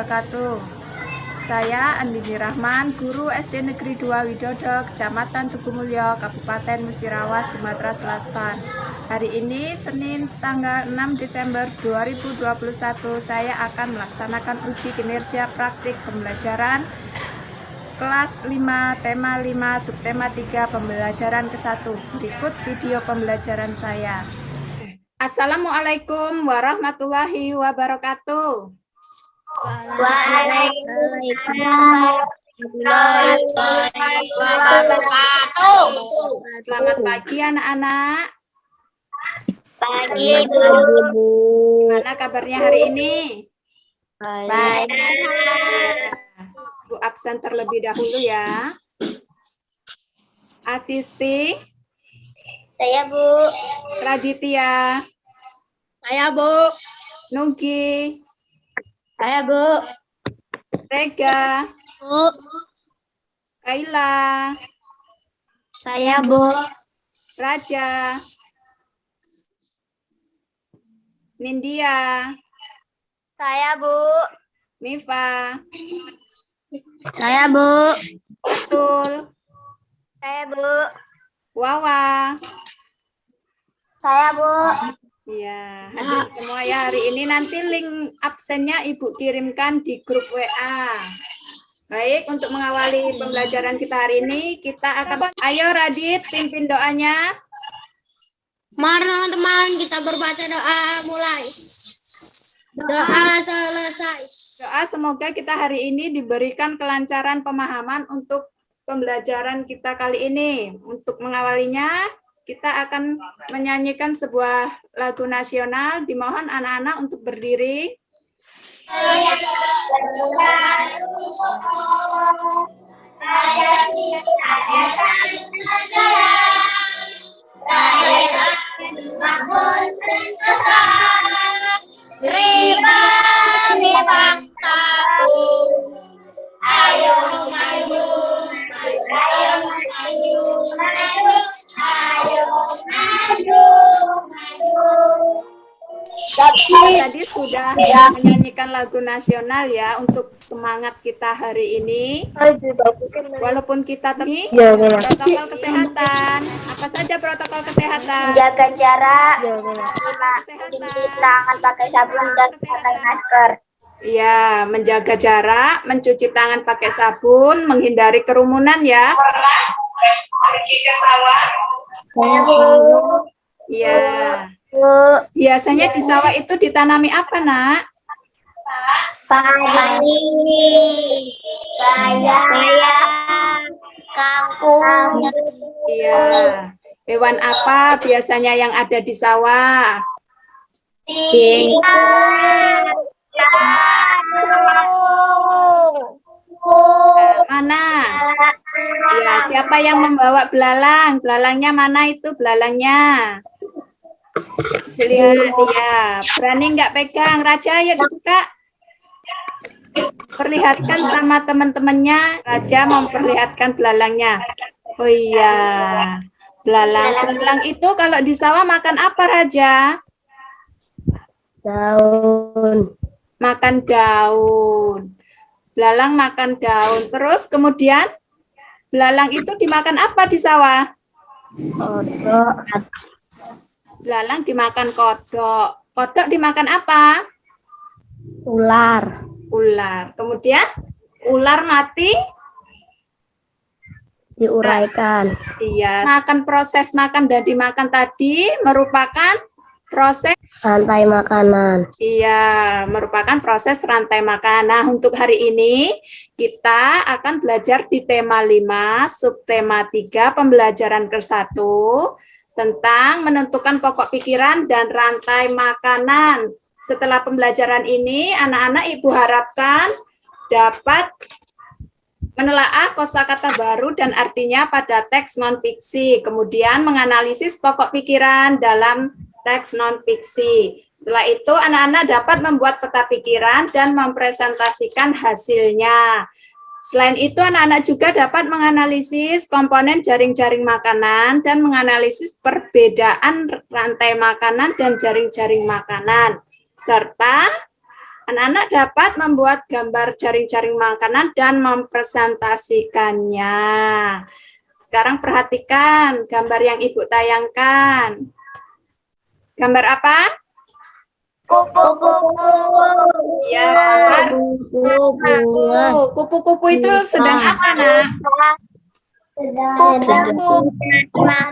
wabarakatuh. Saya Andini Rahman, guru SD Negeri 2 Widodo, Kecamatan Tugumulyo, Kabupaten Musirawas, Sumatera Selatan. Hari ini, Senin, tanggal 6 Desember 2021, saya akan melaksanakan uji kinerja praktik pembelajaran kelas 5, tema 5, subtema 3, pembelajaran ke-1. Berikut video pembelajaran saya. Assalamualaikum warahmatullahi wabarakatuh. Waalaikumsalam warahmatullahi wabarakatuh. Selamat pagi anak-anak. Pagi Bu. Gimana kabarnya hari ini? Baik. Bu absen terlebih dahulu ya. Asisti, Saya Bu. Raditya, Saya Bu. Nugi, Saya Bu. Rega, Bu. Kaila, Saya Bu. Raja, Nindya, Saya Bu. Niva, Saya Bu. Betul, Saya Bu. Wawa. Saya Bu. Iya, hadir semua ya. Hari ini nanti link absennya Ibu kirimkan di grup WA. Baik, untuk mengawali pembelajaran kita hari ini, kita akan... Ayo Radit, pimpin doanya. Mari teman-teman kita berbaca doa mulai. Doa selesai. Doa semoga kita hari ini diberikan kelancaran pemahaman untuk pembelajaran kita kali ini. Untuk mengawalinya, kita akan menyanyikan sebuah lagu nasional. Dimohon anak-anak untuk berdiri. Tadi sudah menyanyikan lagu nasional ya untuk semangat kita hari ini. Walaupun kita protokol kesehatan, apa saja protokol kesehatan? Menjaga jarak, Kesehatan. mencuci tangan pakai sabun dan pakai masker. Iya, menjaga jarak, mencuci tangan pakai sabun, menghindari kerumunan ya. Iya. Biasanya di sawah itu ditanami apa, Nak? Padi, kangkung. Iya. Hewan apa biasanya yang ada di sawah? Mana? Ya, siapa yang membawa belalang? Belalangnya mana itu belalangnya? Lihat, ya. Berani nggak pegang? Raja, ayo dibuka. Perlihatkan sama teman-temannya. Raja memperlihatkan belalangnya. Oh iya. Belalang. Belalang itu kalau di sawah makan apa, Raja? Daun. Makan daun. Belalang makan daun. Terus kemudian belalang itu dimakan apa di sawah? Kodok. Belalang dimakan kodok. Kodok dimakan apa? Ular. Ular. Kemudian ular mati Diuraikan. iya, makan proses makan dan dimakan tadi merupakan proses Rantai makanan. iya, merupakan proses rantai makanan. Nah, untuk hari ini kita akan belajar di tema 5, subtema 3, pembelajaran ke-1 tentang menentukan pokok pikiran dan rantai makanan. Setelah pembelajaran ini, anak-anak Ibu harapkan dapat menelaah kosakata baru dan artinya pada teks non-fiksi, kemudian menganalisis pokok pikiran dalam teks non-fiksi. Setelah itu, anak-anak dapat membuat peta pikiran dan mempresentasikan hasilnya. Selain itu, anak-anak juga dapat menganalisis komponen jaring-jaring makanan dan menganalisis perbedaan rantai makanan dan jaring-jaring makanan, serta Anak-anak dapat membuat gambar jaring-jaring makanan dan mempresentasikannya. Sekarang perhatikan gambar yang Ibu tayangkan. Gambar apa? Kupu-kupu. Ya, gambar kupu-kupu. Kupu-kupu itu sedang apa, Nak? Sedang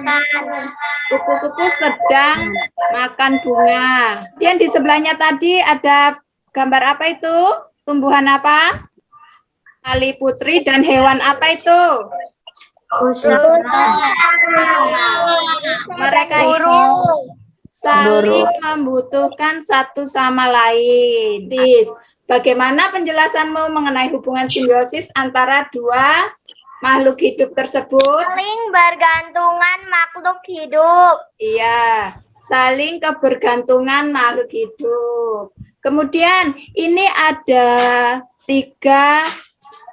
makan. Kupu-kupu sedang makan bunga. Kemudian di sebelahnya tadi ada gambar apa itu? Tumbuhan apa? Tali putri dan hewan apa itu? Mereka itu saling membutuhkan satu sama lain. Bagaimana penjelasanmu mengenai hubungan simbiosis antara dua makhluk hidup tersebut? Saling bergantungan makhluk hidup. Iya, saling kebergantungan makhluk hidup. Kemudian ini ada 3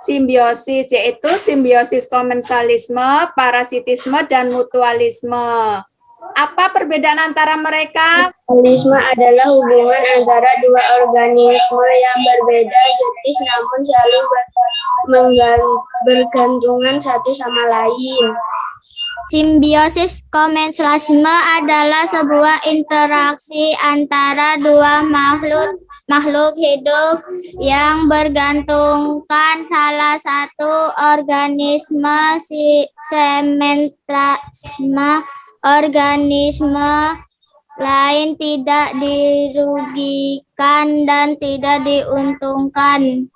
simbiosis, yaitu simbiosis komensalisme, parasitisme, dan mutualisme. Apa perbedaan antara mereka? Organisme adalah hubungan antara dua organisme yang berbeda jenis namun saling bergantungan satu sama lain. Simbiosis komensalisme adalah sebuah interaksi antara dua makhluk hidup yang bergantungkan salah satu organisme sementara organisme lain tidak dirugikan dan tidak diuntungkan.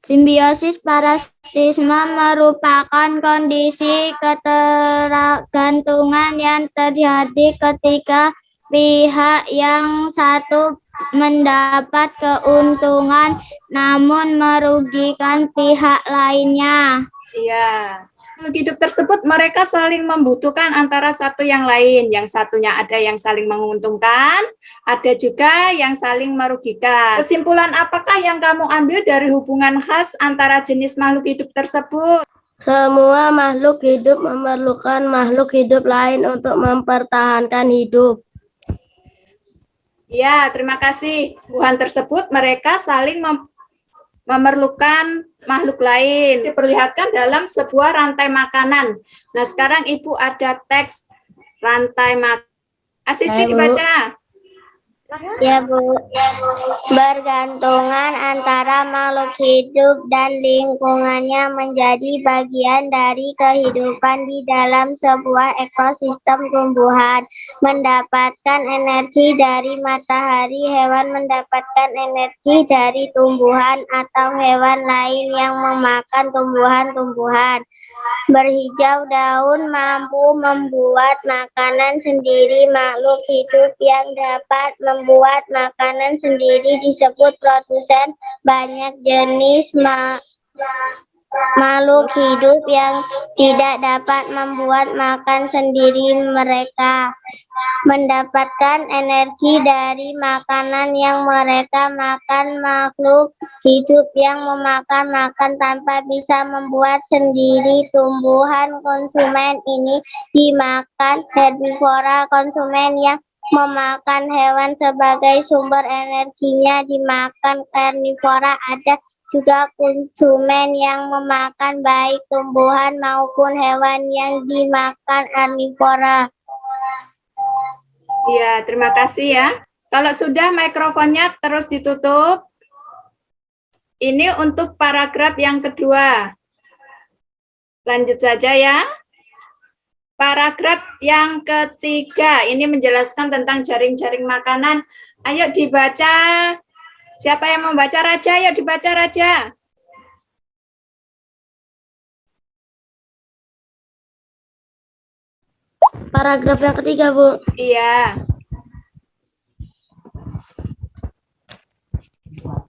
Simbiosis parasitisme merupakan kondisi ketergantungan yang terjadi ketika pihak yang satu mendapat keuntungan namun merugikan pihak lainnya. Iya. Makhluk hidup tersebut mereka saling membutuhkan antara satu yang lain. Yang satunya ada yang saling menguntungkan, ada juga yang saling merugikan. Kesimpulan apakah yang kamu ambil dari hubungan khas antara jenis makhluk hidup tersebut? Semua makhluk hidup memerlukan makhluk hidup lain untuk mempertahankan hidup. Ya, terima kasih. Hubungan tersebut mereka saling memerlukan makhluk lain. Diperlihatkan dalam sebuah rantai makanan. Nah, sekarang Ibu ada teks rantai makanan. Asisten dibaca. Ya Bu, bergantungan antara makhluk hidup dan lingkungannya menjadi bagian dari kehidupan di dalam sebuah ekosistem tumbuhan. Mendapatkan energi dari matahari, hewan mendapatkan energi dari tumbuhan atau hewan lain yang memakan tumbuhan-tumbuhan. Berhijau daun mampu membuat makanan sendiri. Makhluk hidup yang dapat membuat makanan sendiri disebut produsen. Banyak jenis makhluk hidup yang tidak dapat membuat makan sendiri. Mereka mendapatkan energi dari makanan yang mereka makan. Makhluk hidup yang memakan tanpa bisa membuat sendiri. Tumbuhan konsumen ini dimakan herbivora. Konsumen yang memakan hewan sebagai sumber energinya dimakan karnivora. Ada juga konsumen yang memakan baik tumbuhan maupun hewan yang dimakan karnivora. Ya, terima kasih ya. Kalau sudah mikrofonnya terus ditutup. Ini untuk paragraf yang kedua. Lanjut saja ya. Paragraf yang ketiga, ini menjelaskan tentang jaring-jaring makanan. Ayo dibaca. Siapa yang membaca Raja? Ayo dibaca Raja. Paragraf yang ketiga, Bu. Iya.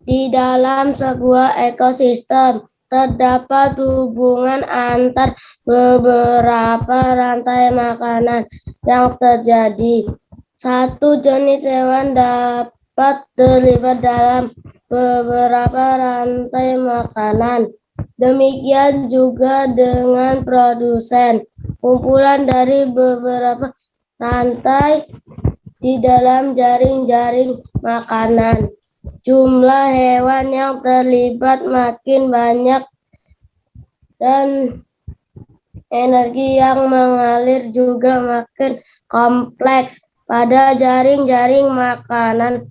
Di dalam sebuah ekosistem terdapat hubungan antar beberapa rantai makanan yang terjadi. Satu jenis hewan dapat terlibat dalam beberapa rantai makanan. Demikian juga dengan produsen. Kumpulan dari beberapa rantai di dalam jaring-jaring makanan. Jumlah hewan yang terlibat makin banyak dan energi yang mengalir juga makin kompleks. Pada jaring-jaring makanan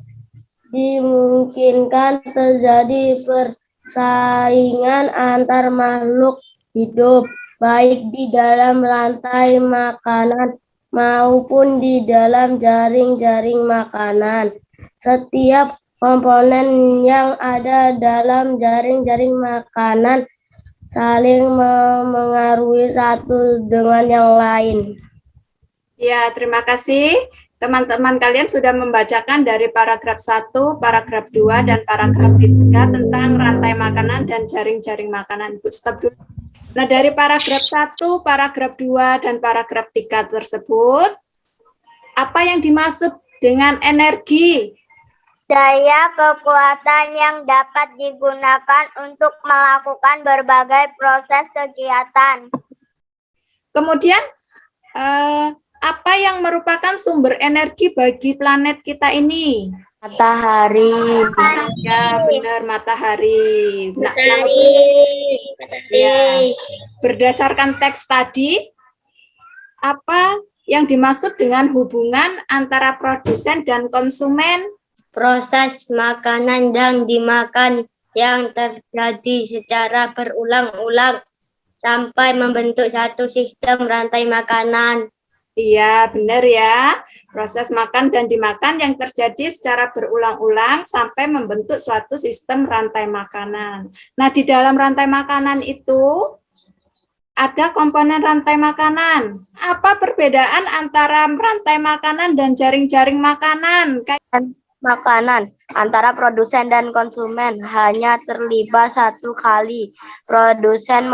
dimungkinkan terjadi persaingan antar makhluk hidup, baik di dalam rantai makanan maupun di dalam jaring-jaring makanan. Setiap komponen yang ada dalam jaring-jaring makanan saling memengaruhi satu dengan yang lain. Ya, terima kasih. Teman-teman kalian sudah membacakan dari paragraf 1, paragraf 2, dan paragraf 3 tentang rantai makanan dan jaring-jaring makanan. Bu, stop dulu. Nah, dari paragraf 1, paragraf 2, dan paragraf 3 tersebut, apa yang dimaksud dengan energi? Daya kekuatan yang dapat digunakan untuk melakukan berbagai proses kegiatan. Kemudian, apa yang merupakan sumber energi bagi planet kita ini? Matahari. Ya, benar, matahari. Nah, Ya. berdasarkan teks tadi, apa yang dimaksud dengan hubungan antara produsen dan konsumen? Proses makanan yang dimakan yang terjadi secara berulang-ulang sampai membentuk satu sistem rantai makanan. Iya, benar ya. Proses makan dan dimakan yang terjadi secara berulang-ulang sampai membentuk suatu sistem rantai makanan. Nah, di dalam rantai makanan itu ada komponen rantai makanan. Apa perbedaan antara rantai makanan dan jaring-jaring makanan? Makanan antara produsen dan konsumen hanya terlibat satu kali. Produsen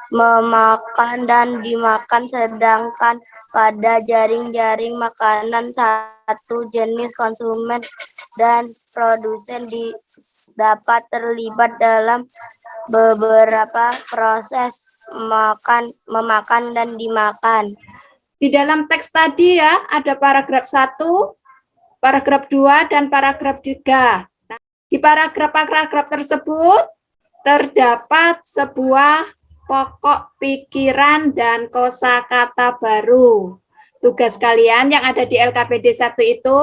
memakan dan dimakan, sedangkan pada jaring-jaring makanan satu jenis konsumen dan produsen dapat terlibat dalam beberapa proses memakan dan dimakan. Di dalam teks tadi ya, ada paragraf 1, paragraf 2, dan paragraf 3. Nah, di paragraf-paragraf tersebut terdapat sebuah pokok pikiran dan kosakata baru. Tugas kalian yang ada di LKPD 1 itu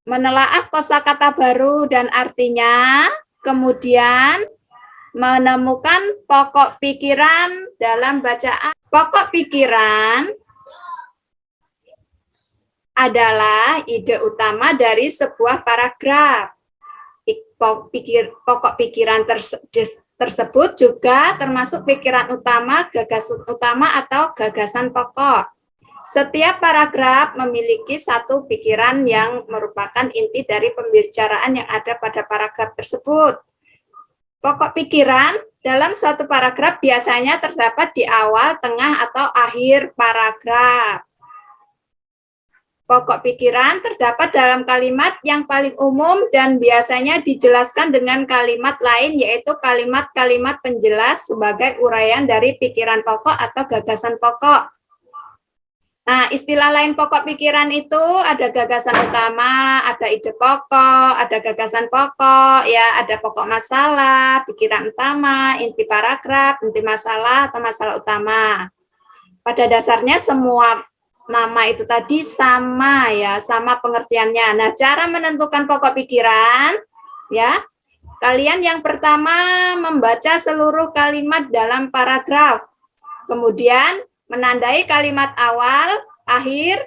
menelaah kosakata baru dan artinya, kemudian menemukan pokok pikiran dalam bacaan. Pokok pikiran adalah ide utama dari sebuah paragraf. Pokok pikiran tersebut juga termasuk pikiran utama, gagasan utama, atau gagasan pokok. Setiap paragraf memiliki satu pikiran yang merupakan inti dari pembicaraan yang ada pada paragraf tersebut. Pokok pikiran dalam suatu paragraf biasanya terdapat di awal, tengah, atau akhir paragraf. Pokok pikiran terdapat dalam kalimat yang paling umum dan biasanya dijelaskan dengan kalimat lain, yaitu kalimat-kalimat penjelas sebagai uraian dari pikiran pokok atau gagasan pokok. Nah, istilah lain pokok pikiran itu ada gagasan utama, ada ide pokok, ada gagasan pokok, ya, ada pokok masalah, pikiran utama, inti paragraf, inti masalah, atau masalah utama. Pada dasarnya semua nama itu tadi sama ya, sama pengertiannya. Nah, cara menentukan pokok pikiran, ya, kalian yang pertama membaca seluruh kalimat dalam paragraf, kemudian menandai kalimat awal, akhir,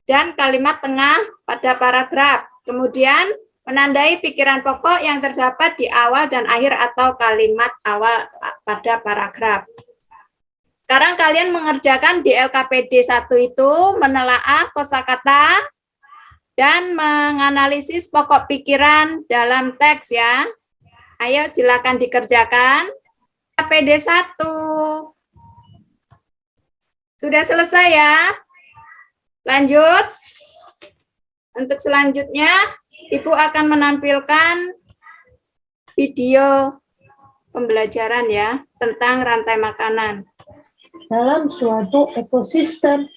dan kalimat tengah pada paragraf. Kemudian menandai pikiran pokok yang terdapat di awal dan akhir atau kalimat awal pada paragraf. Sekarang kalian mengerjakan di LKPD 1 itu menelaah kosakata dan menganalisis pokok pikiran dalam teks ya. Ayo silakan dikerjakan. LKPD 1. Sudah selesai ya? Lanjut. Untuk selanjutnya, Ibu akan menampilkan video pembelajaran ya tentang rantai makanan. Dalam suatu ekosistem.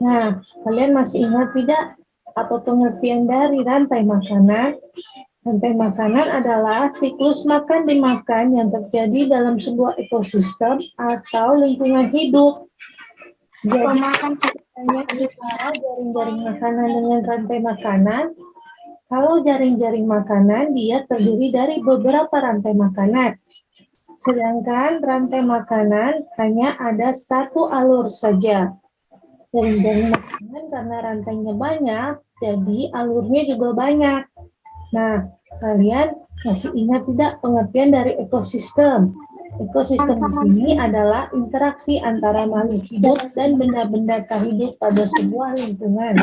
Nah, kalian masih ingat tidak Apa pengertian dari rantai makanan? Rantai makanan adalah siklus makan dimakan yang terjadi dalam sebuah ekosistem atau lingkungan hidup. Jadi, hanya antara jaring-jaring makanan dengan rantai makanan. Kalau jaring-jaring makanan, dia terdiri dari beberapa rantai makanan. Sedangkan rantai makanan hanya ada satu alur saja. Jaring-jaring makanan karena rantainya banyak, jadi alurnya juga banyak. Nah, kalian masih ingat tidak pengertian dari ekosistem? Ekosistem di sini adalah interaksi antara makhluk hidup dan benda-benda tak hidup pada sebuah lingkungan.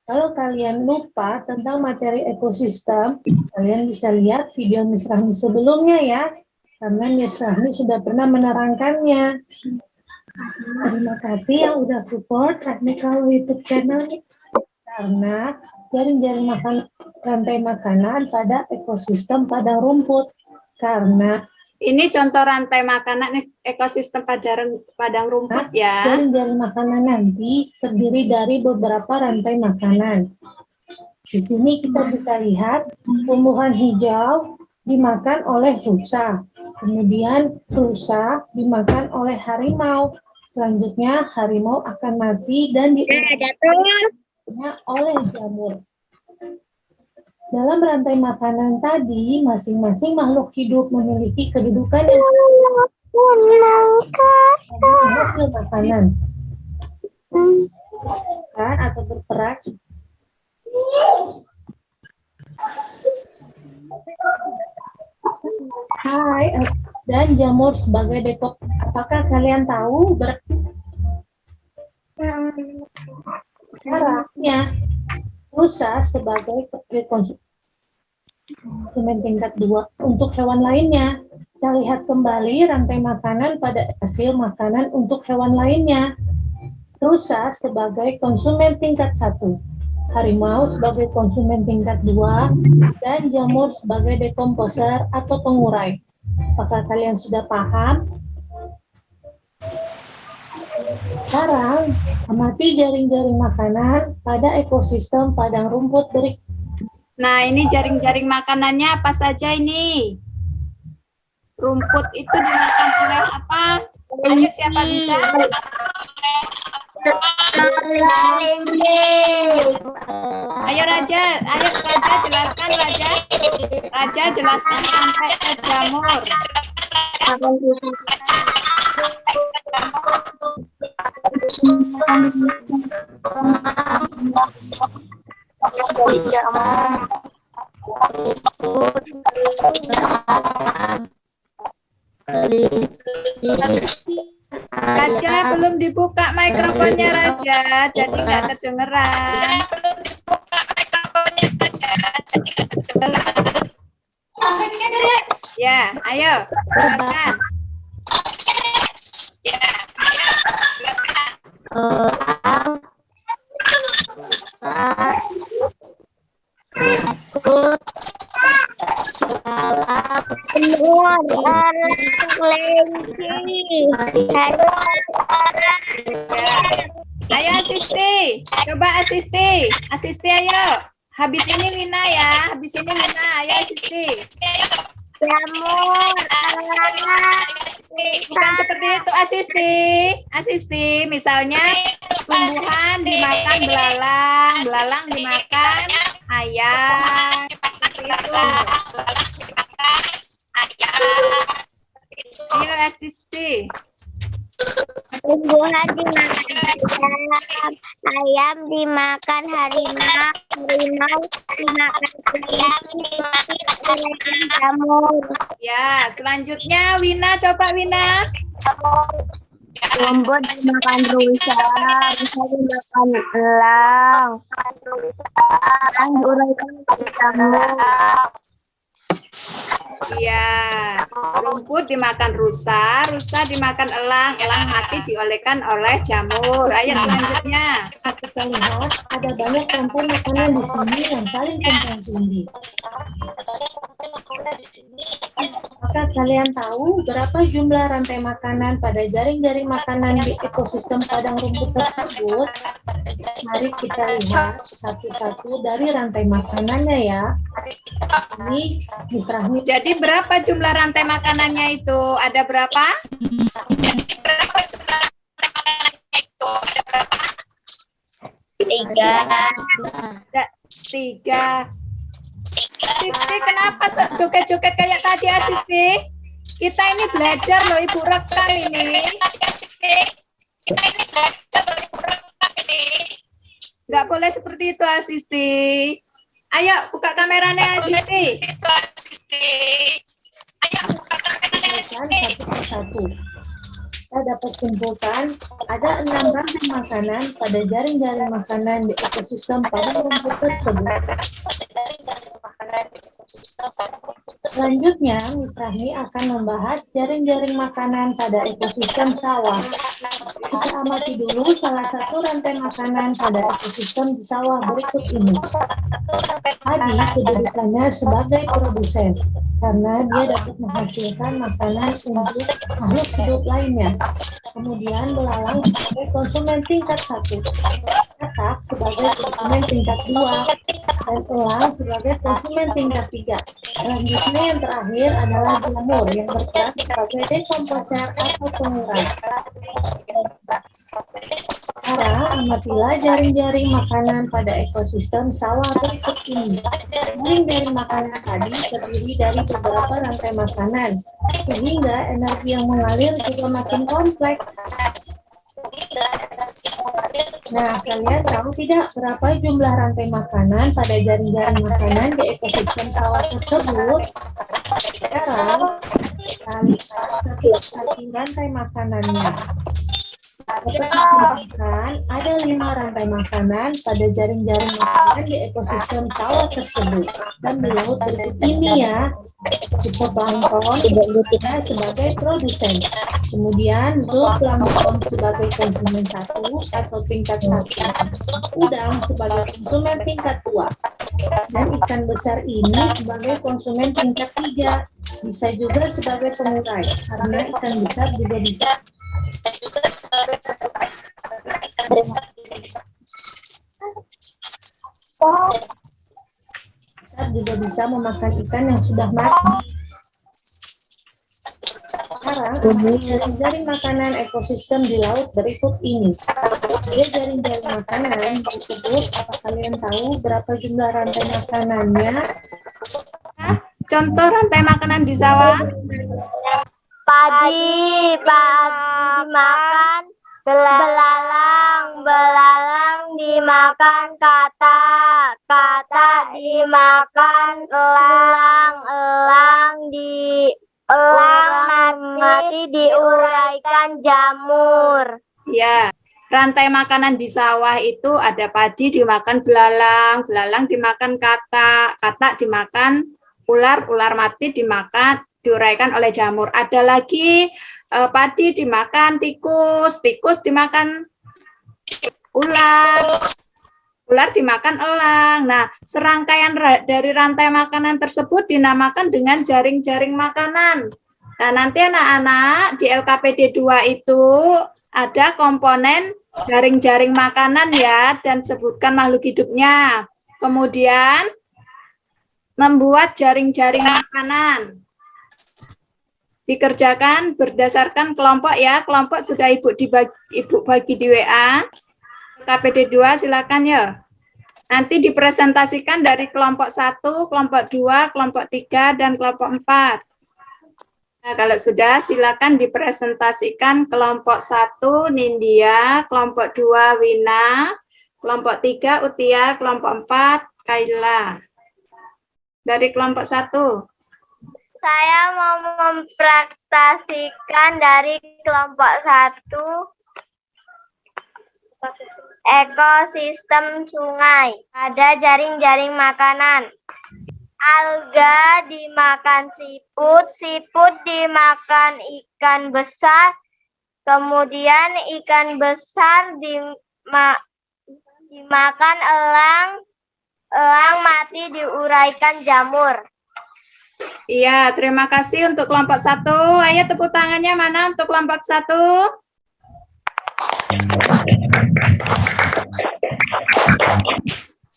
Kalau kalian lupa tentang materi ekosistem, kalian bisa lihat video Miss Rahmi sebelumnya ya, karena Miss Rahmi sudah pernah menerangkannya. Terima kasih yang udah support Technical YouTube channel karena jaring-jaring rantai makanan pada ekosistem padang rumput. Karena Ini contoh rantai makanan ekosistem padang rumput ya. jaring-jaring makanan nanti terdiri dari beberapa rantai makanan. Di sini kita bisa lihat tumbuhan hijau dimakan oleh rusa. Kemudian rusa dimakan oleh harimau. Selanjutnya harimau akan mati dan dimakan oleh jamur. Dalam rantai makanan tadi, masing-masing makhluk hidup memiliki kedudukan yang hasil makanan. Kan atau berperan. Hai, dan jamur sebagai dekop. Apakah kalian tahu caranya? Rusa sebagai konsumen tingkat 2 untuk hewan lainnya. Kita lihat kembali rantai makanan pada hasil makanan untuk hewan lainnya. Rusa sebagai konsumen tingkat 1, harimau sebagai konsumen tingkat 2, dan jamur sebagai dekomposer atau pengurai. Apakah kalian sudah paham? Sekarang, amati jaring-jaring makanan pada ekosistem padang rumput berikut. Nah, ini jaring-jaring makanannya apa saja ini? Rumput itu dimakan oleh apa? Ayo siapa bisa? Ayo Raja jelaskan Raja. Raja jelaskan sampai ke jamur. Raja belum dibuka mikrofonnya Raja, jadi nggak kedengeran. Ya, ayo jelaskan. Ayo asisti, coba asisti ayo. Habis ini Wina ya, ayo asisti. Jamur, Bukan seperti itu asisti. Misalnya tumbuhan dimakan belalang dimakan ayam. Ayo asisti. tumbuhan dimakan ayam dimakan harimau, harimau dimakan ayam, dimakan jamur. Ya, selanjutnya Wina, coba Wina. Rumput dimakan rusa, rusa dimakan elang, elang diuraikan jamur. Iya, rumput dimakan rusa dimakan elang mati diolahkan oleh jamur. Ayo selanjutnya. Kita lihat ada banyak rantai makanan di sini yang saling tumpang tindih. Apakah kalian tahu berapa jumlah rantai makanan pada jaring-jaring makanan di ekosistem padang rumput tersebut? Mari kita lihat satu-satu dari rantai makanannya ya. Ini Rahmi. Jadi berapa jumlah rantai makanannya itu? Ada berapa? Tiga. Tiga. Asisti, kenapa joget-joget kayak tadi, Asisti? Kita ini belajar loh, Ibu rekam ini. Nggak boleh seperti itu, Asisti. Ayo, buka kameranya, Asisti. Satu-satu. Kita dapat simpulkan ada 6 rantai makanan pada jaring-jaring makanan di ekosistem pada rumput tersebut. Selanjutnya, Miss Rahmi akan membahas jaring-jaring makanan pada ekosistem sawah. Kita amati dulu salah satu rantai makanan pada ekosistem di sawah berikut ini. Padi kedudukannya sebagai produsen, karena dia dapat menghasilkan makanan untuk makhluk hidup lainnya. Kemudian belalang sebagai konsumen tingkat 1, katak sebagai konsumen tingkat 2, dan elang sebagai konsumen tingkat 3. Selanjutnya yang terakhir adalah jamur yang berperan sebagai dekomposer atau pengurai. Sekarang amatilah jaring-jaring makanan pada ekosistem sawah berikut ini. Jaring-jaring makanan tadi terdiri dari beberapa rantai makanan, sehingga energi yang mengalir juga makin kompleks. Nah, kalian tahu tidak berapa jumlah rantai makanan pada jaring-jaring makanan di ekosistem sawah tersebut? Sekarang, kita lihat satu rantai makanannya. Ada 5 rantai makanan pada jaring-jaring makanan di ekosistem sawah tersebut. Dan di laut berikut ini ya, zooplankton sebagai produsen. Kemudian zooplankton sebagai konsumen 1 atau tingkat 1. Udang sebagai konsumen tingkat 2. Dan ikan besar ini sebagai konsumen tingkat 3. Bisa juga sebagai pengurai, karena ikan besar juga bisa memakan ikan yang sudah mati. Sekarang, jaring-jaring makanan ekosistem di laut berikut ini. Ada jaring-jaring makanan tersebut, apa kalian tahu berapa jumlah rantai makanannya? Contoh rantai makanan di sawah. Padi dimakan belalang, belalang dimakan katak, katak dimakan elang, elang mati diuraikan jamur. Ya, rantai makanan di sawah itu ada padi dimakan belalang, belalang dimakan katak, katak dimakan ular, ular mati diuraikan oleh jamur. Ada lagi padi dimakan tikus, tikus dimakan ular, ular dimakan elang. Nah, serangkaian dari rantai makanan tersebut dinamakan dengan jaring-jaring makanan. Nah, nanti anak-anak di LKPD 2 itu ada komponen jaring-jaring makanan ya, dan sebutkan makhluk hidupnya. Kemudian membuat jaring-jaring makanan. Dikerjakan berdasarkan kelompok ya. Kelompok sudah Ibu bagi di WA. KPD 2 silakan ya. Nanti dipresentasikan dari kelompok 1, kelompok 2, kelompok 3, dan kelompok 4. Nah, kalau sudah silakan dipresentasikan kelompok 1 Nindya, kelompok 2 Wina, kelompok 3 Utia, kelompok 4 Kaila. Dari kelompok 1. Saya mau mempresentasikan dari kelompok 1 ekosistem sungai. Ada jaring-jaring makanan. Alga dimakan siput, siput dimakan ikan besar, kemudian ikan besar dimakan elang, elang mati diuraikan jamur. Iya, terima kasih untuk kelompok 1. Ayo tepuk tangannya mana untuk kelompok 1?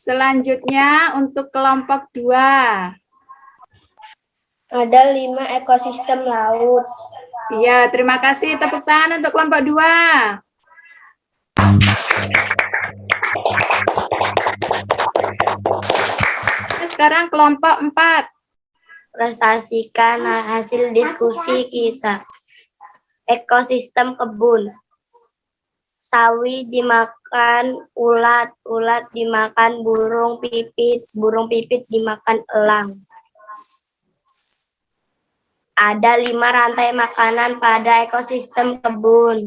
Selanjutnya untuk kelompok 2. Ada 5 ekosistem laut. Iya, terima kasih. Tepuk tangan untuk kelompok 2. Sekarang kelompok 4. Prestasikan hasil diskusi kita. Ekosistem kebun. Sawi dimakan ulat, ulat dimakan burung pipit dimakan elang. Ada 5 rantai makanan pada ekosistem kebun.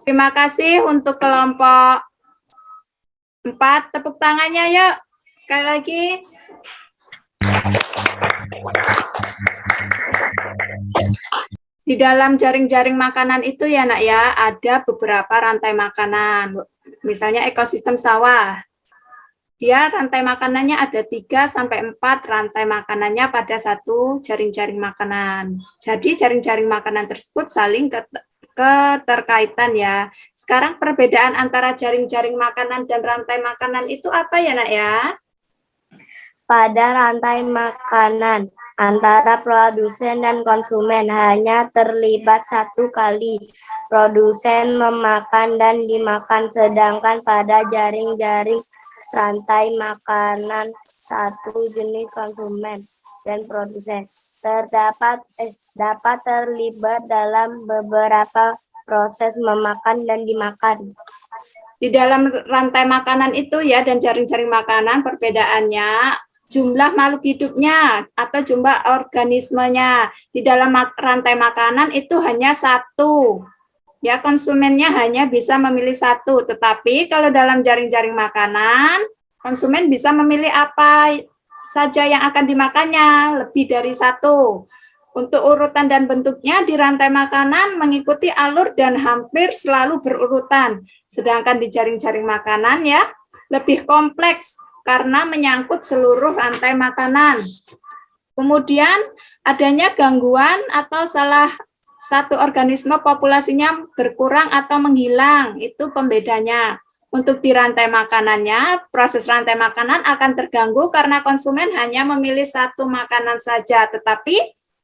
Terima kasih untuk kelompok 4. Tepuk tangannya yuk. Sekali lagi. Di dalam jaring-jaring makanan itu ya nak ya, ada beberapa rantai makanan. Misalnya ekosistem sawah. Dia rantai makanannya ada 3 sampai 4 rantai makanannya pada satu jaring-jaring makanan. Jadi jaring-jaring makanan tersebut saling keterkaitan ya. Sekarang perbedaan antara jaring-jaring makanan dan rantai makanan itu apa ya nak ya? Pada rantai makanan antara produsen dan konsumen hanya terlibat satu kali. Produsen memakan dan dimakan, sedangkan pada jaring-jaring rantai makanan satu jenis konsumen dan produsen dapat terlibat dalam beberapa proses memakan dan dimakan. Di dalam rantai makanan itu ya dan jaring-jaring makanan perbedaannya jumlah makhluk hidupnya atau jumlah organismenya. Di dalam rantai makanan itu hanya satu. Ya, konsumennya hanya bisa memilih satu. Tetapi kalau dalam jaring-jaring makanan, konsumen bisa memilih apa saja yang akan dimakannya, lebih dari satu. Untuk urutan dan bentuknya di rantai makanan mengikuti alur dan hampir selalu berurutan. Sedangkan di jaring-jaring makanan ya, lebih kompleks karena menyangkut seluruh rantai makanan. Kemudian adanya gangguan atau salah satu organisme populasinya berkurang atau menghilang, itu pembedanya. Untuk di rantai makanannya, proses rantai makanan akan terganggu karena konsumen hanya memilih satu makanan saja. Tetapi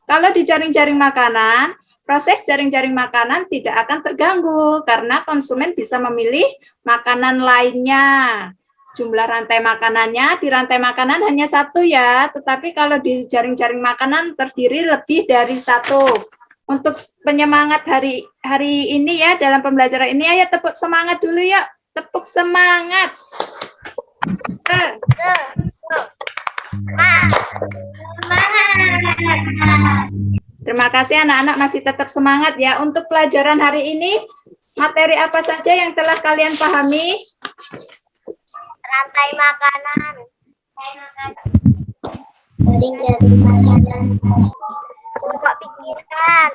kalau di jaring-jaring makanan, proses jaring-jaring makanan tidak akan terganggu karena konsumen bisa memilih makanan lainnya. Jumlah rantai makanannya di rantai makanan hanya satu ya, tetapi kalau di jaring-jaring makanan terdiri lebih dari satu. Untuk penyemangat hari ini ya, dalam pembelajaran ini, ayo tepuk semangat dulu ya, tepuk semangat. Terima kasih anak-anak masih tetap semangat ya. Untuk pelajaran hari ini, materi apa saja yang telah kalian pahami? Rantai makanan. Jaring-jaring makanan. Pokok pikiran.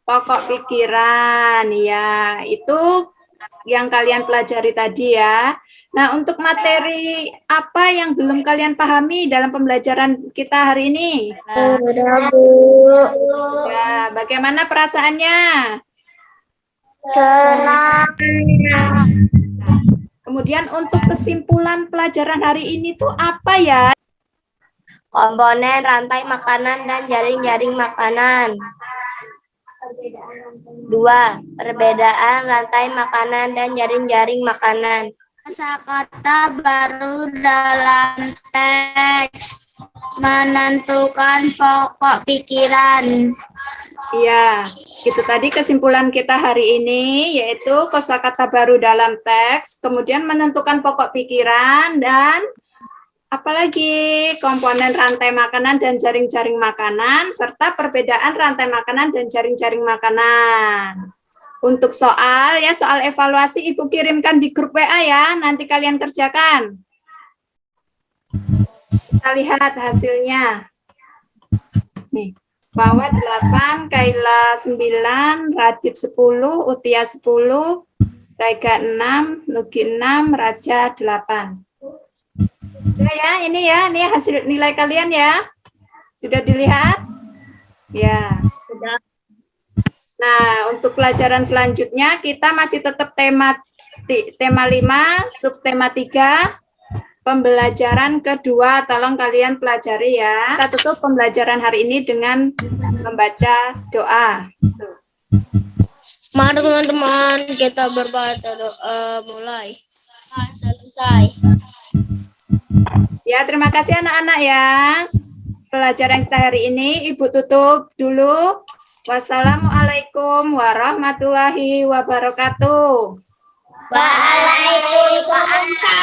Pokok pikiran, ya. Itu yang kalian pelajari tadi ya. Nah, untuk materi apa yang belum kalian pahami dalam pembelajaran kita hari ini? Ya, bagaimana perasaannya? Senang. Kemudian untuk kesimpulan pelajaran hari ini tuh apa ya? Komponen rantai makanan dan jaring-jaring makanan. 2. Perbedaan rantai makanan dan jaring-jaring makanan. Kosakata baru dalam teks. Menentukan pokok pikiran. Iya, itu tadi kesimpulan kita hari ini, yaitu kosakata baru dalam teks, kemudian menentukan pokok pikiran, dan apalagi komponen rantai makanan dan jaring-jaring makanan, serta perbedaan rantai makanan dan jaring-jaring makanan. Untuk soal, ya soal evaluasi Ibu kirimkan di grup WA ya, nanti kalian kerjakan. Kita lihat hasilnya. Nih. Bahwa 8, Kaila 9, Radit 10, Utia 10, Raiga 6, Nugi 6, Raja 8. Sudah ya, ini hasil nilai kalian ya. Sudah dilihat? Ya. Sudah. Nah, untuk pelajaran selanjutnya kita masih tetap tema 5, subtema 3. pembelajaran kedua, tolong kalian pelajari ya. Kita tutup pembelajaran hari ini dengan membaca doa. Mari teman-teman kita berbaca doa mulai. Selesai. Ya, terima kasih anak-anak ya. Pelajaran kita hari ini Ibu tutup dulu. Wassalamualaikum warahmatullahi wabarakatuh. Waalaikumsalam.